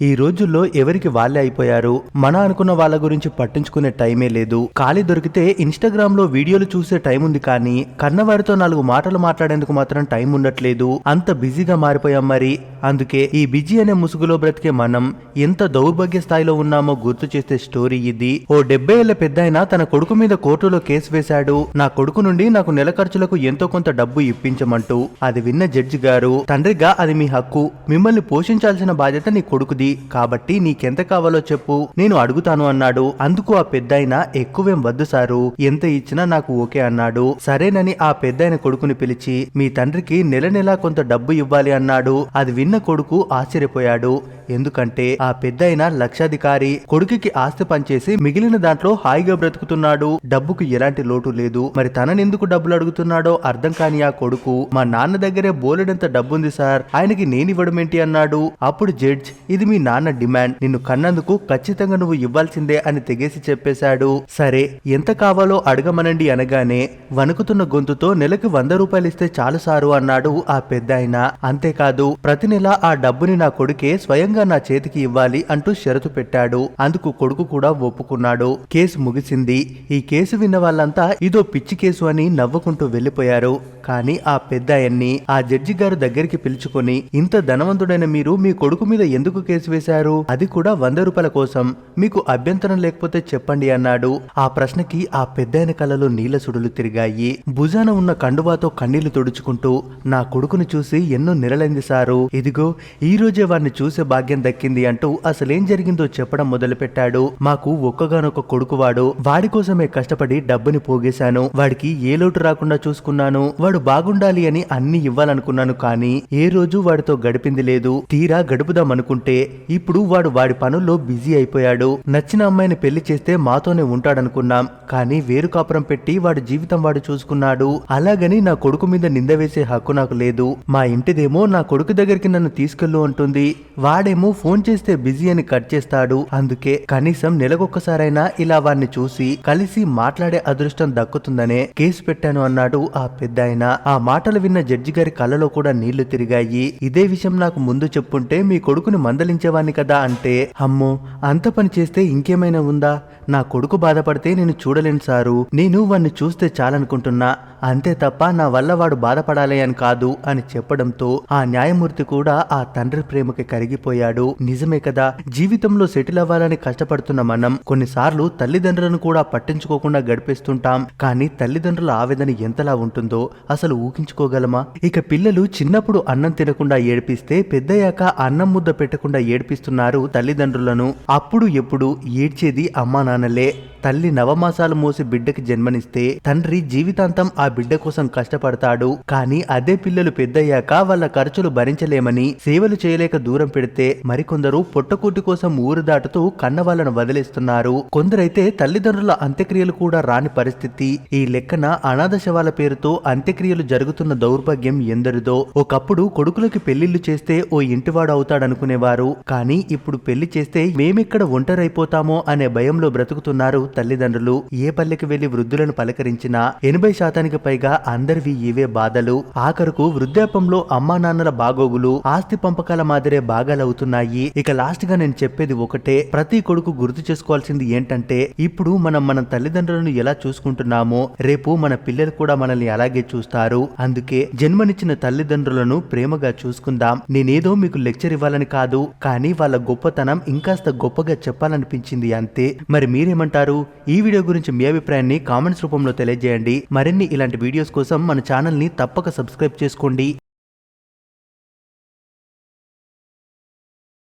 ఈ రోజుల్లో ఎవరికి వాళ్ళే అయిపోయారు. మన అనుకున్న వాళ్ళ గురించి పట్టించుకునే టైమే లేదు. ఖాళీ దొరికితే ఇన్స్టాగ్రామ్ లో వీడియోలు చూసే టైం ఉంది, కానీ కన్నవారితో 4 మాటలు మాట్లాడేందుకు మాత్రం టైం ఉండట్లేదు. అంత బిజీగా మారిపోయాం మరి. అందుకే ఈ బిజీ అనే ముసుగులో బ్రతికే మనం ఎంత దౌర్భాగ్య స్థాయిలో ఉన్నామో గుర్తు చేసే స్టోరీ ఇది. ఓ 70 ఏళ్ల పెద్దాయన తన కొడుకు మీద కోర్టులో కేసు వేశాడు. నా కొడుకు నుండి నాకు నెల ఖర్చులకు ఎంతో కొంత డబ్బు ఇప్పించమంటూ. అది విన్న జడ్జి గారు, తండ్రిగా అది మీ హక్కు, మిమ్మల్ని పోషించాల్సిన బాధ్యత నీ కొడుకుది, కాబట్టి నీకెంత కావాలో చెప్పు, నేను అడుగుతాను అన్నాడు. అందుకు ఆ పెద్దాయన, ఎక్కువేం వద్దు సారు, ఎంత ఇచ్చినా నాకు ఓకే అన్నాడు. సరేనని ఆ పెద్దాయన కొడుకుని పిలిచి, మీ తండ్రికి నెల నెలా కొంత డబ్బు ఇవ్వాలి అన్నాడు. అది విన్న కొడుకు ఆశ్చర్యపోయాడు. ఎందుకంటే ఆ పెద్దాయన లక్షాధికారి, కొడుకుకి ఆస్తి పంచేసి మిగిలిన దాంట్లో హాయిగా బ్రతుకుతున్నాడు. డబ్బుకు ఎలాంటి లోటు లేదు. మరి తననెందుకు డబ్బులు అడుగుతున్నాడో అర్థం కాని ఆ కొడుకు, మా నాన్న దగ్గరే బోలెడంత డబ్బుంది సార్, ఆయనకి నేనివ్వడమేంటి అన్నాడు. అప్పుడు జడ్జ్, ఇది మీ నాన్న డిమాండ్, నిన్ను కన్నందుకు ఖచ్చితంగా నువ్వు ఇవ్వాల్సిందే అని తెగేసి చెప్పేశాడు. సరే, ఎంత కావాలో అడగమనండి అనగానే వణుకుతున్న గొంతుతో, నెలకు 100 రూపాయలు ఇస్తే చాలు సారు అన్నాడు ఆ పెద్దాయన. అంతేకాదు, ప్రతి నెల ఆ డబ్బుని నా కొడుకే స్వయంగా నా చేతికి ఇవ్వాలి అంటూ షరతు పెట్టాడు. అందుకు కొడుకు కూడా ఒప్పుకున్నాడు. కేసు ముగిసింది. ఈ కేసు విన్న వాళ్ళంతా ఇదో పిచ్చి కేసు అని నవ్వుకుంటూ వెళ్లిపోయారు. కానీ ఆ పెద్దాయన్ని ఆ జడ్జి గారు దగ్గరికి పిలుచుకొని, ఇంత ధనవంతుడైన మీరు మీ కొడుకు మీద ఎందుకు కేసు వేశారు, అది కూడా 100 రూపాయల కోసం, మీకు అభ్యంతరం లేకపోతే చెప్పండి అన్నాడు. ఆ ప్రశ్నకి ఆ పెద్దాయన కళ్ళలో నీళ్ల సుడులు తిరిగాయి. భుజాన ఉన్న కండువాతో కన్నీళ్లు తుడుచుకుంటూ, నా కొడుకుని చూసి ఎన్నో నెలలైంది సారు, ఇదిగో ఈ రోజే వాడిని చూసే భాగ్యం దక్కింది అంటూ అసలేం జరిగిందో చెప్పడం మొదలుపెట్టాడు. మాకు ఒక్కగానొక్క కొడుకు వాడు, వాడి కోసమే కష్టపడి డబ్బుని పోగేశాను, వాడికి ఏ లోటు రాకుండా చూసుకున్నాను, వాడు బాగుండాలి అని అన్ని ఇవ్వాలనుకున్నాను, కానీ ఏ రోజు వాడితో గడిపింది లేదు. తీరా గడుపుదామనుకుంటే ఇప్పుడు వాడి పనుల్లో బిజీ అయిపోయాడు. నచ్చిన అమ్మాయిని పెళ్లి చేస్తే మాతోనే ఉంటాడనుకున్నాం, కానీ వేరు కాపురం పెట్టి వాడి జీవితం వాడు చూసుకున్నాడు. అలాగని నా కొడుకు మీద నింద వేసే హక్కు నాకు లేదు. మా ఇంటిదేమో నా కొడుకు దగ్గరికి నన్ను తీసుకెళ్ళు అంటుంది, వాడేమో ఫోన్ చేస్తే బిజీ అని కట్ చేస్తాడు. అందుకే కనీసం నెలకొక్కసారైనా ఇలా వాడిని చూసి కలిసి మాట్లాడే అదృష్టం దక్కుతుందనే కేసు పెట్టాను అన్నాడు ఆ పెద్దాయన. ఆ మాటలు విన్న జడ్జి గారి కళ్ళలో కూడా నీళ్లు తిరిగాయి. ఇదే విషయం నాకు ముందు చెప్పుంటే మీ కొడుకుని మందలించేవాణ్ణి కదా అంటే, అమ్మో అంత పని చేస్తే ఇంకేమైనా ఉందా, నా కొడుకు బాధపడితే నేను చూడలేను సారు, నేను వాణ్ణి చూస్తే చాలనుకుంటున్నా, అంతే తప్ప నా వల్ల వాడు బాధపడాలి అని కాదు అని చెప్పడంతో ఆ న్యాయమూర్తి కూడా ఆ తండ్రి ప్రేమకి కరిగిపోయాడు. నిజమే కదా, జీవితంలో సెటిల్ అవ్వాలని కష్టపడుతున్న మనం కొన్నిసార్లు తల్లిదండ్రులను కూడా పట్టించుకోకుండా గడిపేస్తుంటాం. కానీ తల్లిదండ్రుల ఆవేదన ఎంతలా ఉంటుందో అసలు ఊహించుకోగలమా? ఇక పిల్లలు చిన్నప్పుడు అన్నం తినకుండా ఏడిపిస్తే పెద్దయ్యాక అన్నం ముద్ద పెట్టకుండా ఏడిపిస్తున్నారు తల్లిదండ్రులను. అప్పుడు ఎప్పుడు ఏడ్చేది అమ్మా నాన్నలే. తల్లి నవమాసాలు మోసి బిడ్డకి జన్మనిస్తే తండ్రి జీవితాంతం ఆ బిడ్డ కోసం కష్టపడతాడు. కానీ అదే పిల్లలు పెద్దయ్యాక వాళ్ళ ఖర్చులు భరించలేమని సేవలు చేయలేక దూరం పెడితే, మరికొందరు పొట్టకూటి కోసం ఊరు దాటుతూ కన్నవాళ్లను వదిలేస్తున్నారు. కొందరైతే తల్లిదండ్రుల అంత్యక్రియలు కూడా రాని పరిస్థితి. ఈ లెక్కన అనాథ శవాల పేరుతో అంత్యక్రియలు జరుగుతున్న దౌర్భాగ్యం ఎందరిదో. ఒకప్పుడు కొడుకులకి పెళ్లిళ్లు చేస్తే ఓ ఇంటివాడు అవుతాడనుకునేవారు, కానీ ఇప్పుడు పెళ్లి చేస్తే మేమెక్కడ ఒంటరైపోతామో అనే భయంలో బ్రతుకుతున్నారు తల్లిదండ్రులు. ఏ పల్లెకి వెళ్లి వృద్ధులను పలకరించినా 80% పైగా అందరివి ఇవే బాధలు. ఆఖరుకు వృద్ధాపంలో అమ్మా నాన్నల బాగోగులు ఆస్తి పంపకాల మాదిరే బాగాలవుతున్నాయి. ఇక లాస్ట్ గా నేను చెప్పేది ఒకటే, ప్రతి కొడుకు గుర్తు చేసుకోవాల్సింది ఏంటంటే, ఇప్పుడు మన తల్లిదండ్రులను ఎలా చూసుకుంటున్నామో రేపు మన పిల్లలు కూడా మనల్ని అలాగే చూస్తారు. అందుకే జన్మనిచ్చిన తల్లిదండ్రులను ప్రేమగా చూసుకుందాం. నేనేదో మీకు లెక్చర్ ఇవ్వాలని కాదు, కానీ వాళ్ళ గొప్పతనం ఇంకాస్త గొప్పగా చెప్పాలనిపించింది అంతే. మరి మీరేమంటారు? ఈ వీడియో గురించి మీ అభిప్రాయాన్ని కామెంట్స్ రూపంలో తెలియజేయండి. మరిన్ని ఇలాంటి వీడియోస్ కోసం మన ఛానల్ ని తప్పక సబ్స్క్రైబ్ చేసుకోండి.